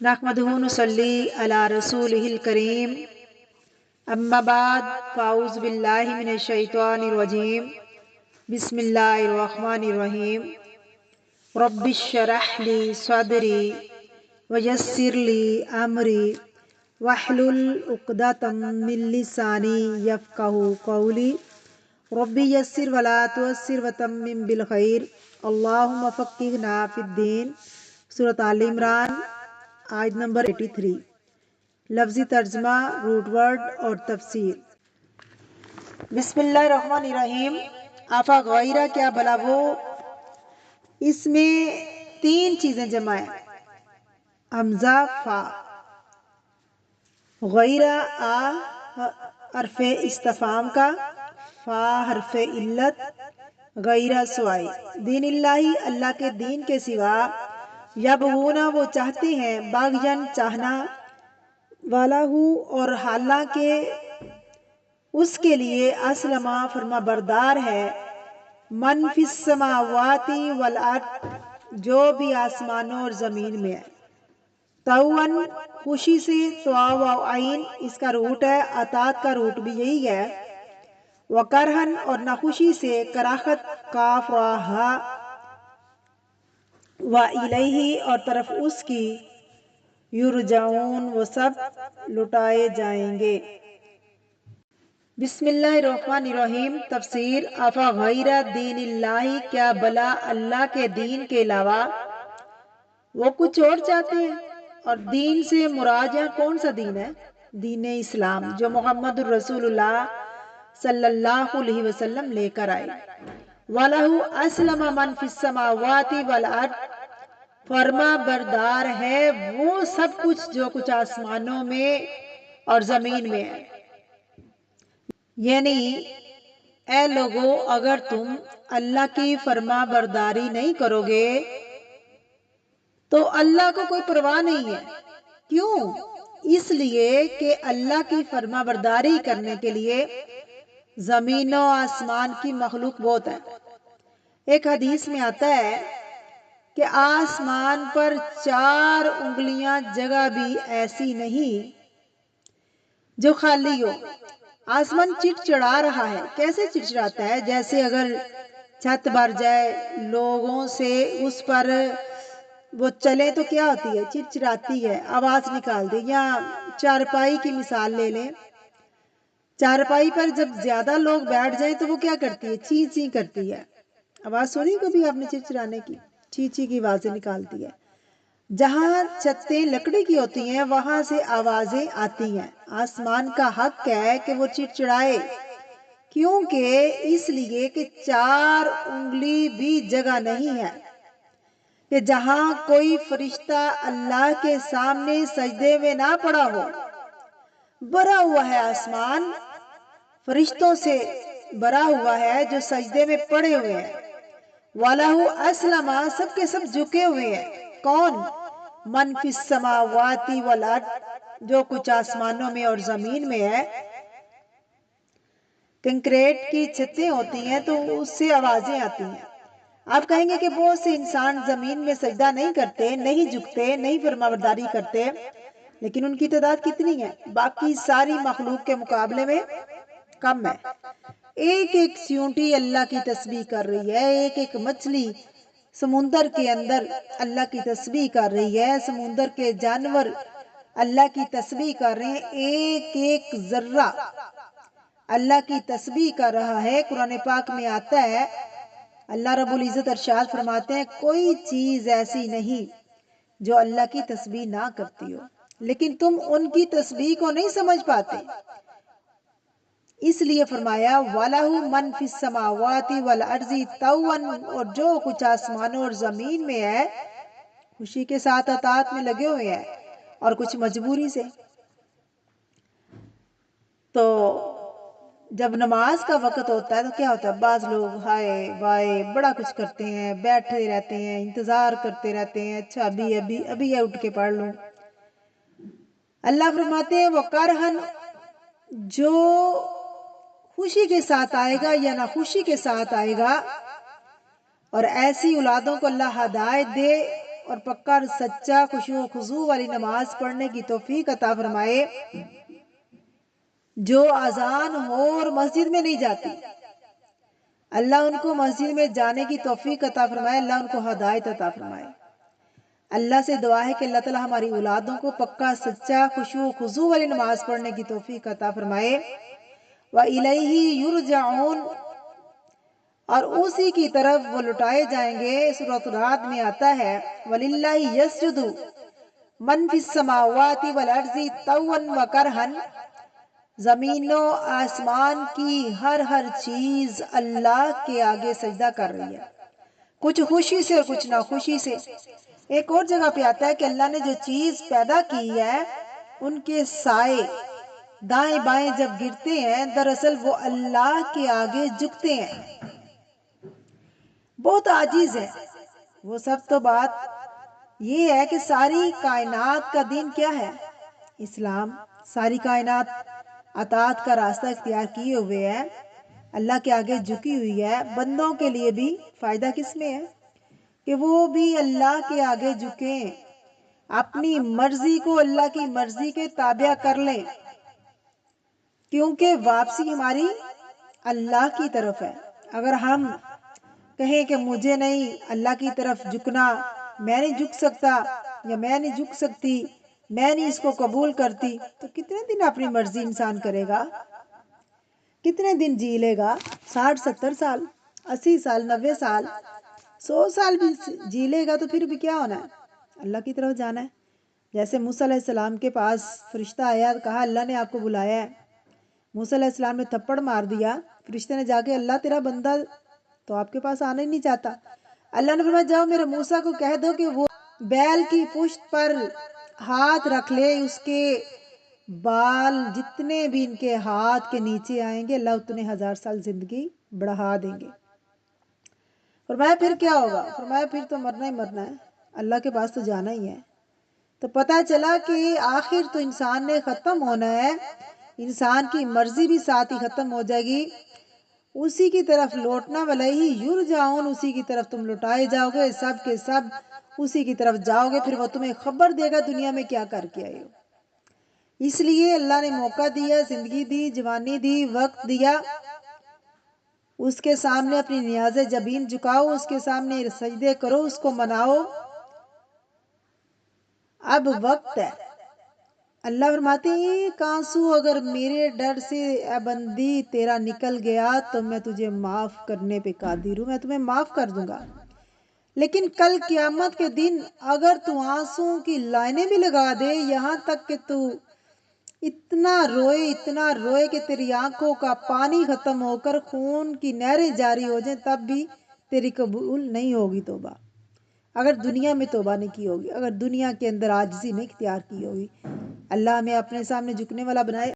نحمدہ نصلی علی رسولہ الکریم اما بعد فاعوذ باللہ من الشیطان الرجیم بسم اللہ الرحمن الرحیم رب اشرح لی صدری ویسر لی امری واحلل عقدۃ من لسانی یفقہوا قولی رب یسر ولا تعسر وتمم بالخیر اللہم فقہنا فی الدین۔ سورۃ آل عمران آیت نمبر 83۔ لفظی ترجمہ، روٹ ورڈ اور تفسیر۔ بسم اللہ الرحمن الرحیم۔ آفا غیرہ کیا بھلا وہ، اس میں تین چیزیں جمع ہیں، حمزہ فا، غیرہ آ حرف استفہام کا، فا حرف علت، غیرہ سوائے، دین اللہ اللہ کے دین کے سوا، یبغون وہ چاہتے ہیں، باغین چاہنا، والا ہو اور حالانکہ اس کے لیے اسلم فرما بردار ہے، من فی السماوات والارض جو بھی آسمانوں اور زمین میں ہے، طوعاً خوشی سے، طاء و عین اس کا روٹ ہے، اطاعت کا روٹ بھی یہی ہے، وکرہن اور ناخوشی سے، کراہت کاف را ہا، و الیہ اور طرف اس کی، یرجعون وہ سب لٹائے جائیں گے۔ بسم اللہ الرحمن الرحیم۔ تفسیر۔ افا غیر دین اللہ کیا بھلا اللہ کے دین کے علاوہ وہ کچھ اور چاہتے ہیں، اور دین سے مراد یہاں کون سا دین ہے؟ دین اسلام جو محمد الرسول اللہ صلی اللہ علیہ وسلم لے کر آئے۔ وَلَهُ أَسْلَمَ مَنْ فِي السَّمَاوَاتِ وَالْأَرْضِ فرما بردار ہے وہ سب کچھ جو کچھ آسمانوں میں اور زمین میں ہے، یعنی اے لوگو اگر تم اللہ کی فرما برداری نہیں کرو گے تو اللہ کو کوئی پرواہ نہیں ہے۔ کیوں؟ اس لیے کہ اللہ کی فرما برداری کرنے کے لیے زمین و آسمان کی مخلوق بہت ہے۔ ایک حدیث میں آتا ہے کہ آسمان پر 4 انگلیاں جگہ بھی ایسی نہیں جو خالی ہو۔ آسمان چڑچڑا رہا ہے۔ کیسے چڑچڑاتا ہے؟ جیسے اگر چھت بھر جائے لوگوں سے اس پر وہ چلے تو کیا ہوتی ہے؟ چڑچڑاتی ہے، آواز نکالتی ہے۔ یا چارپائی کی مثال لے لیں، چارپائی پر جب زیادہ لوگ بیٹھ جائیں تو وہ کیا کرتی ہے؟ چیں چیں کرتی ہے۔ آواز سنی کبھی آپ نے چڑچڑانے کی؟ چیں چیں کی آوازیں نکالتی ہے۔ جہاں چھتیں لکڑی کی ہوتی ہیں وہاں سے آوازیں آتی ہیں۔ آسمان کا حق ہے کہ وہ چڑچڑائے، کیونکہ اس لیے کہ 4 انگلی بھی جگہ نہیں ہے کہ جہاں کوئی فرشتہ اللہ کے سامنے سجدے میں نہ پڑا ہو۔ بھرا ہوا ہے آسمان فرشتوں سے، بھرا ہوا ہے جو سجدے میں پڑے ہوئے ہیں۔ وَلَهُ أَسْلَمَ سب کے سب جھکے ہوئے ہیں۔ کون؟ من فی السماوات والارض جو کچھ آسمانوں میں اور زمین میں ہے۔ کنکریٹ کی چھتیں ہوتی ہیں تو اس سے آوازیں آتی ہیں۔ آپ کہیں گے کہ بہت سے انسان زمین میں سجدہ نہیں کرتے، نہیں جھکتے، نہیں فرمانبرداری کرتے، لیکن ان کی تعداد کتنی ہے؟ باقی ساری مخلوق کے مقابلے میں کم ہے۔ ایک ایک چیونٹی اللہ کی تسبیح کر رہی ہے، ایک ایک مچھلی سمندر کے اندر اللہ کی تسبیح کر رہی ہے، سمندر کے جانور اللہ کی تسبیح کر رہے ہیں، ایک ایک ذرہ اللہ کی تسبیح کر رہا ہے۔ قرآن پاک میں آتا ہے، اللہ رب العزت ارشاد فرماتے ہیں کوئی چیز ایسی نہیں جو اللہ کی تسبیح نہ کرتی ہو، لیکن تم ان کی تسبیح کو نہیں سمجھ پاتے۔ اس لیے فرمایا وَلَهُ مَنْ فِي السَّمَاوَاتِ وَالْأَرْضِ طَوْعًا اور جو کچھ آسمانوں اور زمین میں ہے خوشی کے ساتھ اطاعت میں لگے ہوئے ہیں اور کچھ مجبوری سے۔ تو جب نماز کا وقت ہوتا ہے تو کیا ہوتا ہے؟ بعض لوگ ہائے وائے بڑا کچھ کرتے ہیں، بیٹھے رہتے ہیں، انتظار کرتے رہتے ہیں، اچھا ابھی اٹھ کے پڑھ لوں۔ اللہ فرماتے ہیں وہ کرہن جو خوشی کے ساتھ آئے گا یا ناخوشی کے ساتھ آئے گا، اور ایسی اولادوں کو اللہ ہدایت دے اور پکا اور سچا خشوع و خضوع والی نماز پڑھنے کی توفیق عطا فرمائے۔ جو اذان ہو اور مسجد میں نہیں جاتی، اللہ ان کو مسجد میں جانے کی توفیق عطا فرمائے، اللہ ان کو ہدایت عطا فرمائے۔ اللہ سے دعا ہے کہ اللہ تعالیٰ ہماری اولادوں کو پکا سچا خشوع و خضوع والی نماز پڑھنے کی توفیق عطا فرمائے۔ وَإِلَيْهِ يُرْجَعُونَ، اور اسی کی طرف وہ لٹائے جائیں گے۔ سورۃ الرعد میں آتا ہے وَلِلَّهِ يَسْجُدُ مَن فِي السَّمَاوَاتِ وَالْأَرْضِ طَوْعًا وَكَرْهًا، زمین و آسمان کی ہر چیز اللہ کے آگے سجدہ کر رہی ہے، کچھ خوشی سے اور کچھ ناخوشی سے۔ ایک اور جگہ پہ آتا ہے کہ اللہ نے جو چیز پیدا کی ہے ان کے سائے دائیں بائیں جب گرتے ہیں، دراصل وہ اللہ کے آگے جھکتے ہیں، بہت عاجز ہے وہ سب۔ تو بات یہ ہے کہ ساری کائنات کا دین کیا ہے؟ اسلام۔ ساری کائنات اطاعت کا راستہ اختیار کیے ہوئے ہے، اللہ کے آگے جھکی ہوئی ہے۔ بندوں کے لیے بھی فائدہ کس میں ہے کہ وہ بھی اللہ کے آگے جھکیں، اپنی مرضی کو اللہ کی مرضی کے تابع کر لیں، کیونکہ واپسی ہماری اللہ کی طرف ہے۔ اگر ہم کہیں کہ مجھے نہیں اللہ کی طرف جھکنا، میں نہیں جھک سکتا یا میں نہیں جھک سکتی، میں نہیں اس کو قبول کرتی، تو کتنے دن اپنی مرضی انسان کرے گا؟ کتنے دن جی لے گا؟ 60 70 سال، 80 سال، 90 سال، 100 سال بھی جی لے گا تو پھر بھی کیا ہونا ہے؟ اللہ کی طرف جانا ہے۔ جیسے موسیٰ علیہ السلام کے پاس فرشتہ آیا، کہا اللہ نے آپ کو بلایا ہے۔ موسیٰ علیہ السلام نے تھپڑ مار دیا، فرشتے نے جا کے اللہ تیرا بندہ تو آپ کے پاس آنا ہی نہیں چاہتا۔ اللہ نے فرمایا جاؤ میرے موسیٰ کو کہہ دو کہ وہ بیل کی پشت پر ہاتھ رکھ لے، اس کے بال جتنے بھی ان کے ہاتھ کے نیچے آئیں گے اللہ اتنے 1000 سال زندگی بڑھا دیں گے۔ فرمایا پھر کیا ہوگا؟ فرمایا پھر تو مرنا ہی مرنا ہے، اللہ کے پاس تو جانا ہی ہے۔ تو پتہ چلا کہ آخر تو انسان نے ختم ہونا ہے، انسان کی مرضی بھی ساتھ ہی ختم ہو جائے گی، اسی کی طرف لوٹنا ولیہ یرجعون، اسی کی طرف تم لوٹائے جاؤ گے، سب کے سب اسی کی طرف جاؤ گے، پھر وہ تمہیں خبر دے گا دنیا میں کیا کر کے آئے ہو۔ اس لیے اللہ نے موقع دیا، زندگی دی، جوانی دی، وقت دیا، اس کے سامنے اپنی نیاز جبین جھکاؤ، اس کے سامنے سجدے کرو، اس کو مناؤ۔ اب وقت ہے۔ اللہ فرماتے ہیں ایک آنسو اگر میرے ڈر سے اے بندی تیرا نکل گیا تو میں تجھے معاف کرنے پہ قادر ہوں، میں تمہیں معاف کر دوں گا۔ لیکن کل قیامت کے دن اگر تو آنسوں کی لائنیں بھی لگا دے، یہاں تک کہ تو اتنا روئے کہ تیری آنکھوں کا پانی ختم ہو کر خون کی نہریں جاری ہو جائیں، تب بھی تیری قبول نہیں ہوگی توبہ۔ اگر دنیا میں توبہ نہیں کی ہوگی، اگر دنیا کے اندر عاجزی نہیں اختیار کی ہوگی۔ اللہ ہمیں اپنے سامنے جھکنے والا بنائے۔